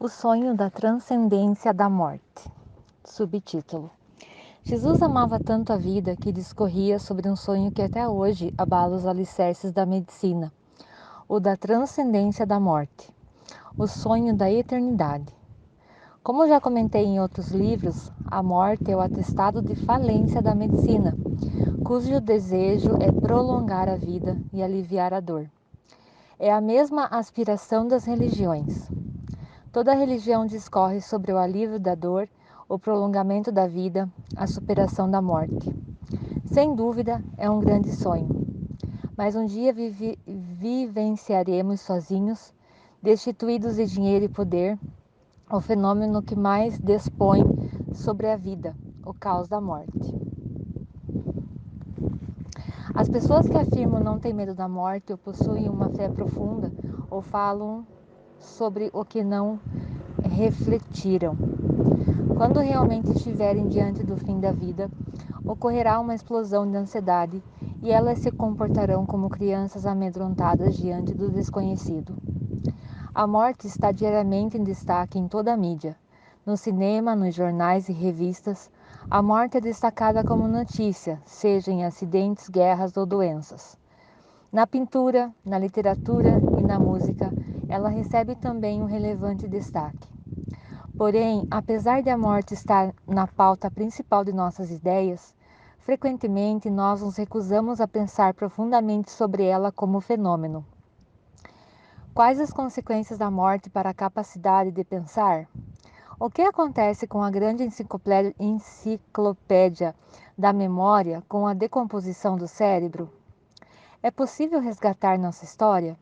O sonho da transcendência da morte. Subtítulo: Jesus amava tanto a vida que discorria sobre um sonho que até hoje abala os alicerces da medicina, o da transcendência da morte, o sonho da eternidade. Como já comentei em outros livros, a morte é o atestado de falência da medicina, cujo desejo é prolongar a vida e aliviar a dor. É a mesma aspiração das religiões. Toda religião discorre sobre o alívio da dor, o prolongamento da vida, a superação da morte. Sem dúvida, é um grande sonho. Mas um dia vivenciaremos sozinhos, destituídos de dinheiro e poder, o fenômeno que mais dispõe sobre a vida, o caos da morte. As pessoas que afirmam não ter medo da morte ou possuem uma fé profunda ou falam sobre o que não refletiram. Quando realmente estiverem diante do fim da vida, ocorrerá uma explosão de ansiedade e elas se comportarão como crianças amedrontadas diante do desconhecido. A morte está diariamente em destaque em toda a mídia. No cinema, nos jornais e revistas, a morte é destacada como notícia, seja em acidentes, guerras ou doenças. Na pintura, na literatura e na música, ela recebe também um relevante destaque. Porém, apesar de a morte estar na pauta principal de nossas ideias, frequentemente nós nos recusamos a pensar profundamente sobre ela como fenômeno. Quais as consequências da morte para a capacidade de pensar? O que acontece com a grande enciclopédia da memória com a decomposição do cérebro? É possível resgatar nossa história?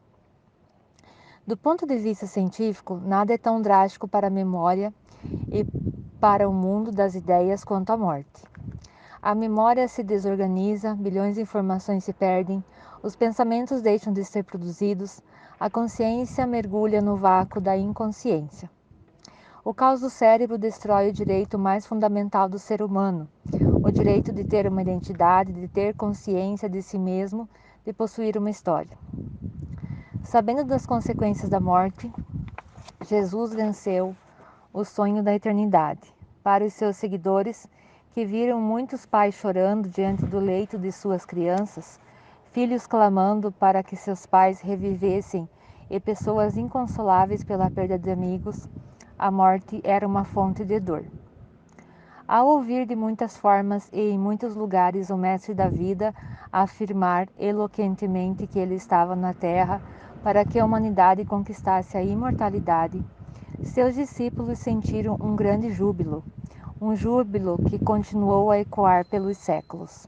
Do ponto de vista científico, nada é tão drástico para a memória e para o mundo das ideias quanto a morte. A memória se desorganiza, bilhões de informações se perdem, os pensamentos deixam de ser produzidos, a consciência mergulha no vácuo da inconsciência. O caos do cérebro destrói o direito mais fundamental do ser humano, o direito de ter uma identidade, de ter consciência de si mesmo, de possuir uma história. Sabendo das consequências da morte, Jesus venceu o sonho da eternidade. Para os seus seguidores, que viram muitos pais chorando diante do leito de suas crianças, filhos clamando para que seus pais revivessem e pessoas inconsoláveis pela perda de amigos, a morte era uma fonte de dor. Ao ouvir de muitas formas e em muitos lugares o Mestre da Vida afirmar eloquentemente que ele estava na Terra para que a humanidade conquistasse a imortalidade, seus discípulos sentiram um grande júbilo, um júbilo que continuou a ecoar pelos séculos.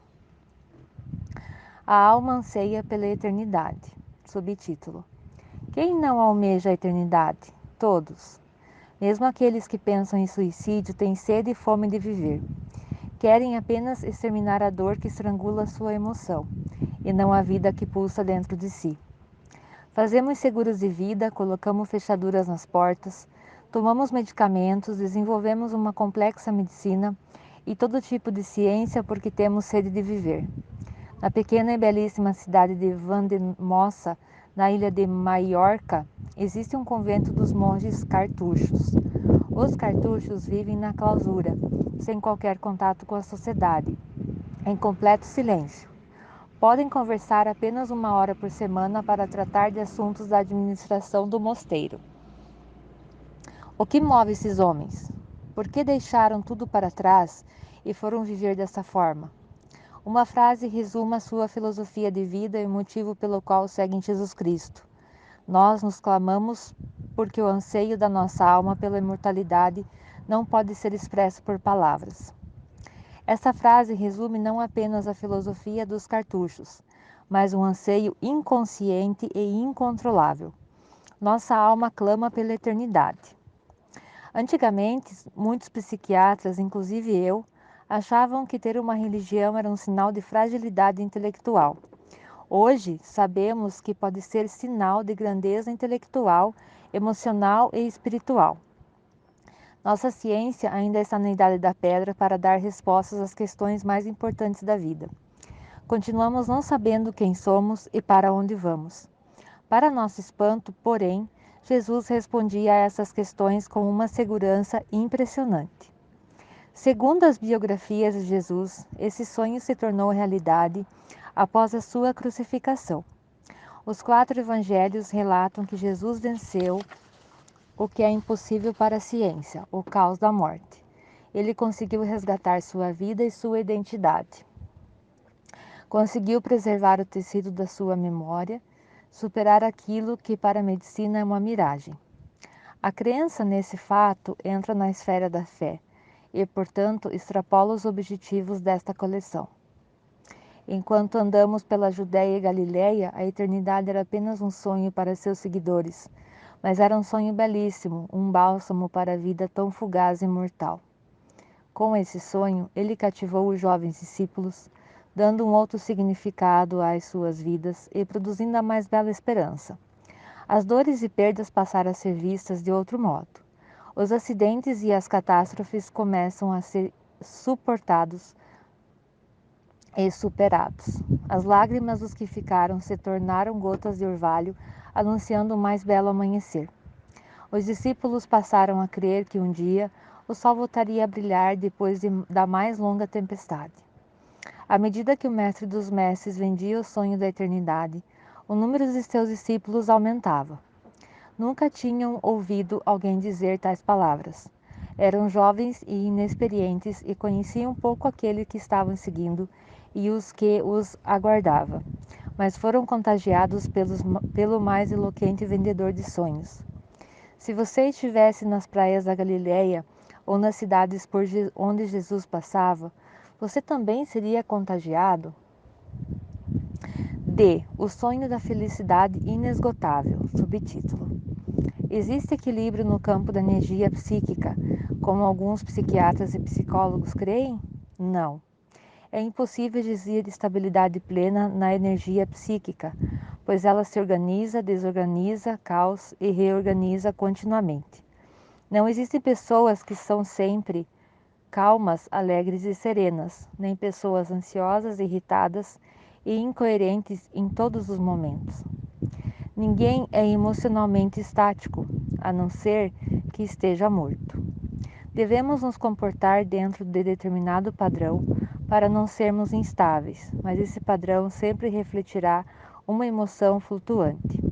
A alma anseia pela eternidade. Subtítulo: Quem não almeja a eternidade? Todos. Mesmo aqueles que pensam em suicídio têm sede e fome de viver. Querem apenas exterminar a dor que estrangula sua emoção, e não a vida que pulsa dentro de si. Fazemos seguros de vida, colocamos fechaduras nas portas, tomamos medicamentos, desenvolvemos uma complexa medicina e todo tipo de ciência porque temos sede de viver. Na pequena e belíssima cidade de Vandemossa, na ilha de Maiorca, existe um convento dos monges cartuchos. Os cartuchos vivem na clausura, sem qualquer contato com a sociedade, em completo silêncio. Podem conversar apenas 1 hora por semana para tratar de assuntos da administração do mosteiro. O que move esses homens? Por que deixaram tudo para trás e foram viver dessa forma? Uma frase resume a sua filosofia de vida e o motivo pelo qual seguem Jesus Cristo. Nós nos clamamos porque o anseio da nossa alma pela imortalidade não pode ser expresso por palavras. Essa frase resume não apenas a filosofia dos cartuchos, mas um anseio inconsciente e incontrolável. Nossa alma clama pela eternidade. Antigamente, muitos psiquiatras, inclusive eu, achavam que ter uma religião era um sinal de fragilidade intelectual. Hoje, sabemos que pode ser sinal de grandeza intelectual, emocional e espiritual. Nossa ciência ainda está na idade da pedra para dar respostas às questões mais importantes da vida. Continuamos não sabendo quem somos e para onde vamos. Para nosso espanto, porém, Jesus respondia a essas questões com uma segurança impressionante. Segundo as biografias de Jesus, esse sonho se tornou realidade após a sua crucificação. Os 4 evangelhos relatam que Jesus venceu o que é impossível para a ciência, o caos da morte. Ele conseguiu resgatar sua vida e sua identidade. Conseguiu preservar o tecido da sua memória, superar aquilo que para a medicina é uma miragem. A crença nesse fato entra na esfera da fé e, portanto, extrapola os objetivos desta coleção. Enquanto andamos pela Judéia e Galiléia, a eternidade era apenas um sonho para seus seguidores, mas era um sonho belíssimo, um bálsamo para a vida tão fugaz e mortal. Com esse sonho, ele cativou os jovens discípulos, dando um outro significado às suas vidas e produzindo a mais bela esperança. As dores e perdas passaram a ser vistas de outro modo. Os acidentes e as catástrofes começam a ser suportados e superados. As lágrimas dos que ficaram se tornaram gotas de orvalho, anunciando o mais belo amanhecer. Os discípulos passaram a crer que um dia o sol voltaria a brilhar depois da mais longa tempestade. À medida que o mestre dos mestres vendia o sonho da eternidade, o número de seus discípulos aumentava. Nunca tinham ouvido alguém dizer tais palavras. Eram jovens e inexperientes e conheciam pouco aquele que estavam seguindo e os que os aguardava, mas foram contagiados pelo mais eloquente vendedor de sonhos. Se você estivesse nas praias da Galileia ou nas cidades onde Jesus passava, você também seria contagiado? D. O sonho da felicidade inesgotável. Subtítulo. Existe equilíbrio no campo da energia psíquica, como alguns psiquiatras e psicólogos creem? Não. É impossível dizer estabilidade plena na energia psíquica, pois ela se organiza, desorganiza, caos e reorganiza continuamente. Não existem pessoas que são sempre calmas, alegres e serenas, nem pessoas ansiosas, irritadas e incoerentes em todos os momentos. Ninguém é emocionalmente estático, a não ser que esteja morto. Devemos nos comportar dentro de determinado padrão para não sermos instáveis, mas esse padrão sempre refletirá uma emoção flutuante.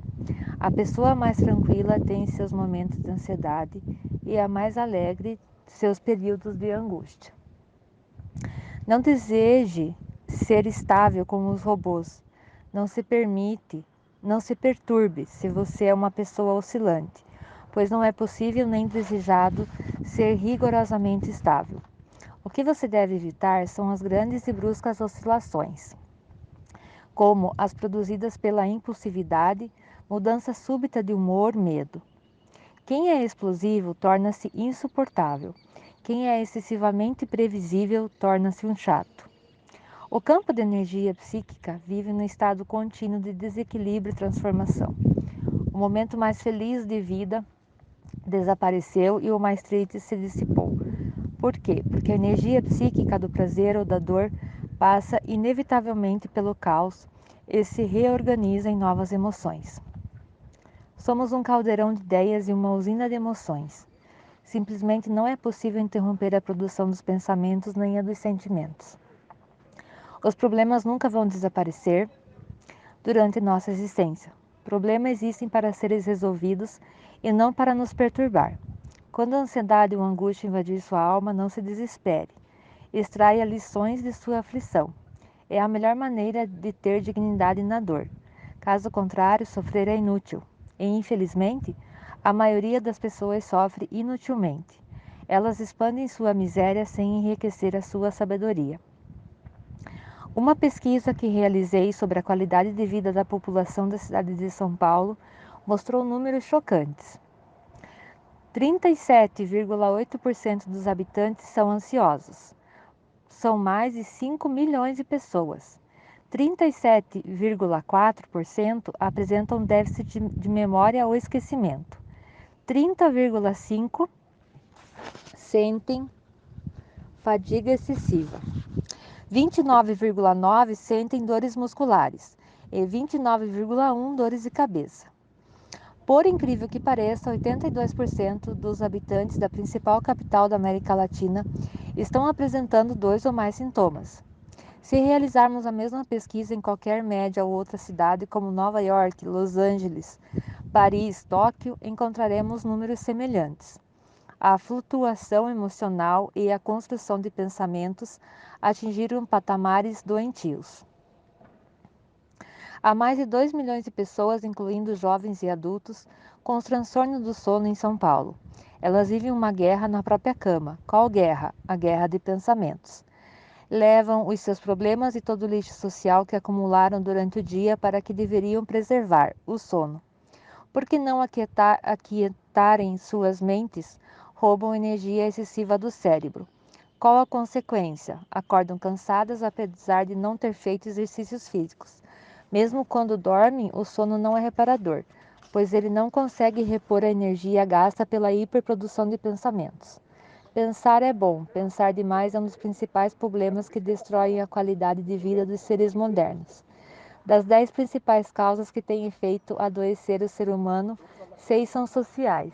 A pessoa mais tranquila tem seus momentos de ansiedade e a mais alegre seus períodos de angústia. Não deseje ser estável como os robôs. Não se perturbe se você é uma pessoa oscilante, pois não é possível nem desejado ser rigorosamente estável. O que você deve evitar são as grandes e bruscas oscilações, como as produzidas pela impulsividade, mudança súbita de humor, medo. Quem é explosivo torna-se insuportável. Quem é excessivamente previsível torna-se um chato. O campo de energia psíquica vive no estado contínuo de desequilíbrio e transformação. O momento mais feliz de vida desapareceu e o mais triste se dissipou. Por quê? Porque a energia psíquica do prazer ou da dor passa inevitavelmente pelo caos e se reorganiza em novas emoções. Somos um caldeirão de ideias e uma usina de emoções. Simplesmente não é possível interromper a produção dos pensamentos nem a dos sentimentos. Os problemas nunca vão desaparecer durante nossa existência. Problemas existem para serem resolvidos e não para nos perturbar. Quando a ansiedade ou a angústia invadir sua alma, não se desespere. Extraia lições de sua aflição. É a melhor maneira de ter dignidade na dor. Caso contrário, sofrer é inútil. E, infelizmente, a maioria das pessoas sofre inutilmente. Elas expandem sua miséria sem enriquecer a sua sabedoria. Uma pesquisa que realizei sobre a qualidade de vida da população da cidade de São Paulo mostrou números chocantes. 37,8% dos habitantes são ansiosos. São mais de 5 milhões de pessoas. 37,4% apresentam déficit de memória ou esquecimento. 30,5% sentem fadiga excessiva. 29,9% sentem dores musculares e 29,1% dores de cabeça. Por incrível que pareça, 82% dos habitantes da principal capital da América Latina estão apresentando 2 ou mais sintomas. Se realizarmos a mesma pesquisa em qualquer média ou outra cidade, como Nova York, Los Angeles, Paris, Tóquio, encontraremos números semelhantes. A flutuação emocional e a construção de pensamentos atingiram patamares doentios. Há mais de 2 milhões de pessoas, incluindo jovens e adultos, com os transtornos do sono em São Paulo. Elas vivem uma guerra na própria cama. Qual guerra? A guerra de pensamentos. Levam os seus problemas e todo o lixo social que acumularam durante o dia para que deveriam preservar, o sono. Por que não aquietarem suas mentes? Roubam energia excessiva do cérebro. Qual a consequência? Acordam cansadas apesar de não ter feito exercícios físicos. Mesmo quando dormem, o sono não é reparador, pois ele não consegue repor a energia gasta pela hiperprodução de pensamentos. Pensar é bom, pensar demais é um dos principais problemas que destroem a qualidade de vida dos seres modernos. Das 10 principais causas que têm feito adoecer o ser humano, 6 são sociais.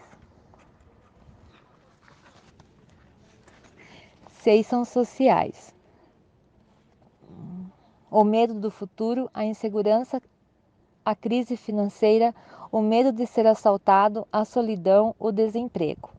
6 são sociais. O medo do futuro, a insegurança, a crise financeira, o medo de ser assaltado, a solidão, o desemprego.